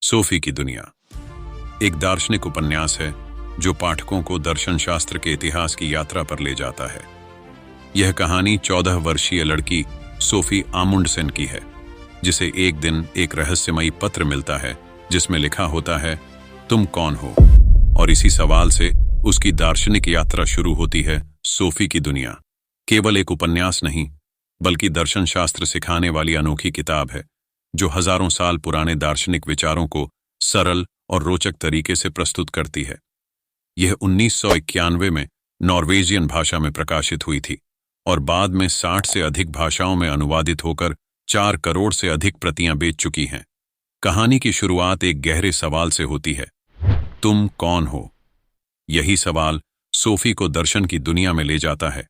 Sophie की दुनिया एक दार्शनिक उपन्यास है जो पाठकों को दर्शन शास्त्र के इतिहास की यात्रा पर ले जाता है। यह कहानी 14 वर्षीय लड़की सोफी आमुंडसेन की है, जिसे एक दिन एक रहस्यमयी पत्र मिलता है जिसमें लिखा होता है, तुम कौन हो? और इसी सवाल से उसकी दार्शनिक यात्रा शुरू होती है। सोफी की दुनिया केवल एक उपन्यास नहीं, बल्कि दर्शन शास्त्र सिखाने वाली अनोखी किताब है जो हजारों साल पुराने दार्शनिक विचारों को सरल और रोचक तरीके से प्रस्तुत करती है। यह 1991 में नॉर्वेजियन भाषा में प्रकाशित हुई थी और बाद में 60 से अधिक भाषाओं में अनुवादित होकर 4 करोड़ से अधिक प्रतियां बेच चुकी हैं। कहानी की शुरुआत एक गहरे सवाल से होती है, तुम कौन हो? यही सवाल सोफी को दर्शन की दुनिया में ले जाता है।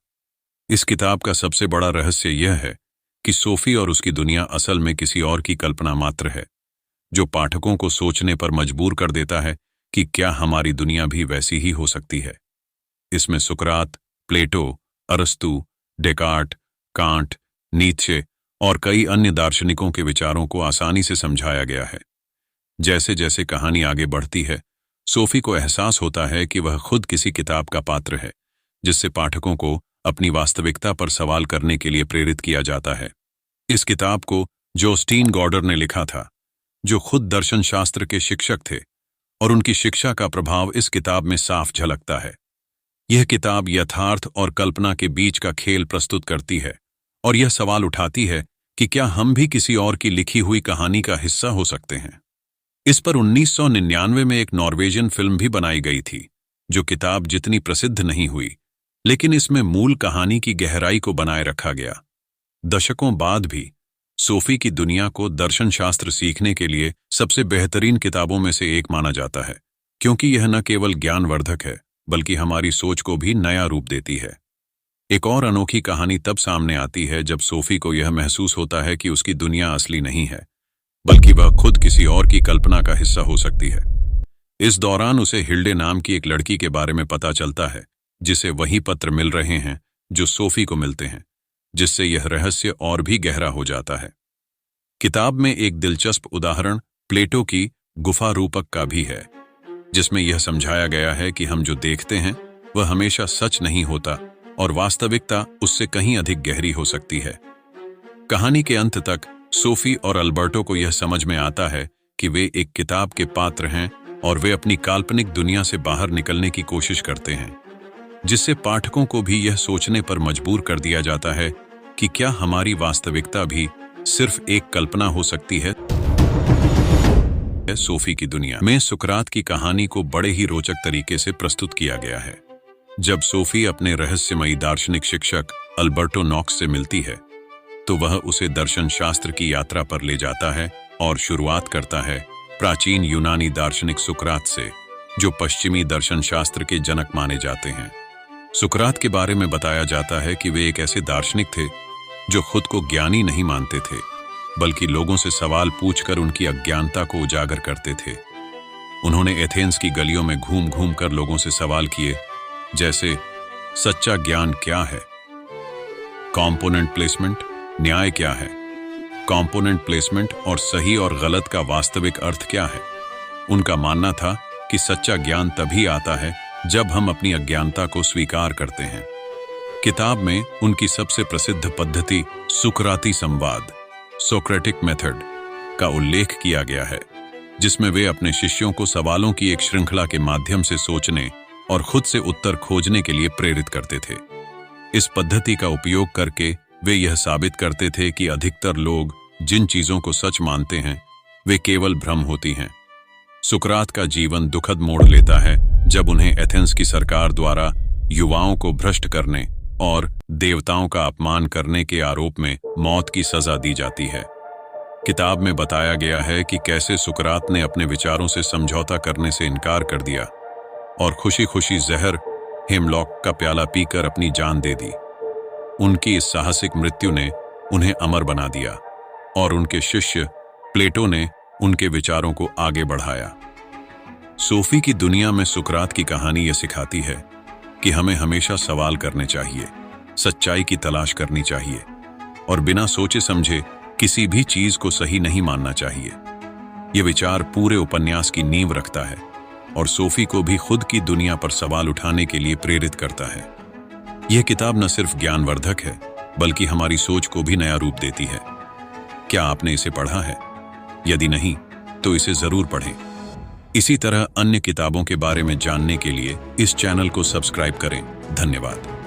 इस किताब का सबसे बड़ा रहस्य यह है कि सोफी और उसकी दुनिया असल में किसी और की कल्पना मात्र है, जो पाठकों को सोचने पर मजबूर कर देता है कि क्या हमारी दुनिया भी वैसी ही हो सकती है। इसमें सुकरात, प्लेटो, अरस्तु, डेकार्ट, कांट, नीत्शे और कई अन्य दार्शनिकों के विचारों को आसानी से समझाया गया है। जैसे जैसे कहानी आगे बढ़ती है, सोफी को एहसास होता है कि वह खुद किसी किताब का पात्र है, जिससे पाठकों को अपनी वास्तविकता पर सवाल करने के लिए प्रेरित किया जाता है। इस किताब को जोस्टीन गॉर्डर ने लिखा था, जो खुद दर्शन शास्त्र के शिक्षक थे, और उनकी शिक्षा का प्रभाव इस किताब में साफ झलकता है। यह किताब यथार्थ और कल्पना के बीच का खेल प्रस्तुत करती है और यह सवाल उठाती है कि क्या हम भी किसी और की लिखी हुई कहानी का हिस्सा हो सकते हैं। इस पर 1999 में एक नॉर्वेजियन फिल्म भी बनाई गई थी, जो किताब जितनी प्रसिद्ध नहीं हुई, लेकिन इसमें मूल कहानी की गहराई को बनाए रखा गया। दशकों बाद भी सोफी की दुनिया को दर्शन शास्त्र सीखने के लिए सबसे बेहतरीन किताबों में से एक माना जाता है, क्योंकि यह न केवल ज्ञानवर्धक है, बल्कि हमारी सोच को भी नया रूप देती है। एक और अनोखी कहानी तब सामने आती है जब सोफी को यह महसूस होता है कि उसकी दुनिया असली नहीं है, बल्कि वह खुद किसी और की कल्पना का हिस्सा हो सकती है। इस दौरान उसे हिल्डे नाम की एक लड़की के बारे में पता चलता है, जिसे वही पत्र मिल रहे हैं जो सोफी को मिलते हैं, जिससे यह रहस्य और भी गहरा हो जाता है। किताब में एक दिलचस्प उदाहरण प्लेटो की गुफा रूपक का भी है, जिसमें यह समझाया गया है कि हम जो देखते हैं वह हमेशा सच नहीं होता और वास्तविकता उससे कहीं अधिक गहरी हो सकती है। कहानी के अंत तक सोफी और अल्बर्टो को यह समझ में आता है कि वे एक किताब के पात्र हैं और वे अपनी काल्पनिक दुनिया से बाहर निकलने की कोशिश करते हैं, जिससे पाठकों को भी यह सोचने पर मजबूर कर दिया जाता है कि क्या हमारी वास्तविकता भी सिर्फ एक कल्पना हो सकती है। सोफी की दुनिया में सुकरात की कहानी को बड़े ही रोचक तरीके से प्रस्तुत किया गया है। जब सोफी अपने रहस्यमयी दार्शनिक शिक्षक अल्बर्टो नॉक्स से मिलती है, तो वह उसे दर्शन शास्त्र की यात्रा पर ले जाता है और शुरुआत करता है प्राचीन यूनानी दार्शनिक सुकरात से, जो पश्चिमी दर्शन शास्त्र के जनक माने जाते हैं। सुकरात के बारे में बताया जाता है कि वे एक ऐसे दार्शनिक थे जो खुद को ज्ञानी नहीं मानते थे, बल्कि लोगों से सवाल पूछकर उनकी अज्ञानता को उजागर करते थे। उन्होंने एथेंस की गलियों में घूम घूम कर लोगों से सवाल किए, जैसे सच्चा ज्ञान क्या है, कॉम्पोनेंट प्लेसमेंट, न्याय क्या है, कॉम्पोनेंट प्लेसमेंट और सही और गलत का वास्तविक अर्थ क्या है। उनका मानना था कि सच्चा ज्ञान तभी आता है जब हम अपनी अज्ञानता को स्वीकार करते हैं। किताब में उनकी सबसे प्रसिद्ध पद्धति सुकराती संवाद, सोक्रेटिक मेथड, का उल्लेख किया गया है, जिसमें वे अपने शिष्यों को सवालों की एक श्रृंखला के माध्यम से सोचने और खुद से उत्तर खोजने के लिए प्रेरित करते थे। इस पद्धति का उपयोग करके वे यह साबित करते थे कि अधिकतर लोग जिन चीजों को सच मानते हैं वे केवल भ्रम होती हैं। सुकरात का जीवन दुखद मोड़ लेता है जब उन्हें एथेंस की सरकार द्वारा युवाओं को भ्रष्ट करने और देवताओं का अपमान करने के आरोप में मौत की सजा दी जाती है। किताब में बताया गया है कि कैसे सुकरात ने अपने विचारों से समझौता करने से इनकार कर दिया और खुशी खुशी जहर हेमलॉक का प्याला पीकर अपनी जान दे दी। उनकी इस साहसिक मृत्यु ने उन्हें अमर बना दिया और उनके शिष्य प्लेटो ने उनके विचारों को आगे बढ़ाया। सोफी की दुनिया में सुकरात की कहानी यह सिखाती है कि हमें हमेशा सवाल करने चाहिए, सच्चाई की तलाश करनी चाहिए और बिना सोचे समझे किसी भी चीज को सही नहीं मानना चाहिए। ये विचार पूरे उपन्यास की नींव रखता है और सोफी को भी खुद की दुनिया पर सवाल उठाने के लिए प्रेरित करता है। यह किताब न सिर्फ ज्ञानवर्धक है, बल्कि हमारी सोच को भी नया रूप देती है। क्या आपने इसे पढ़ा है? यदि नहीं, तो इसे जरूर पढ़ें। इसी तरह अन्य किताबों के बारे में जानने के लिए इस चैनल को सब्सक्राइब करें। धन्यवाद।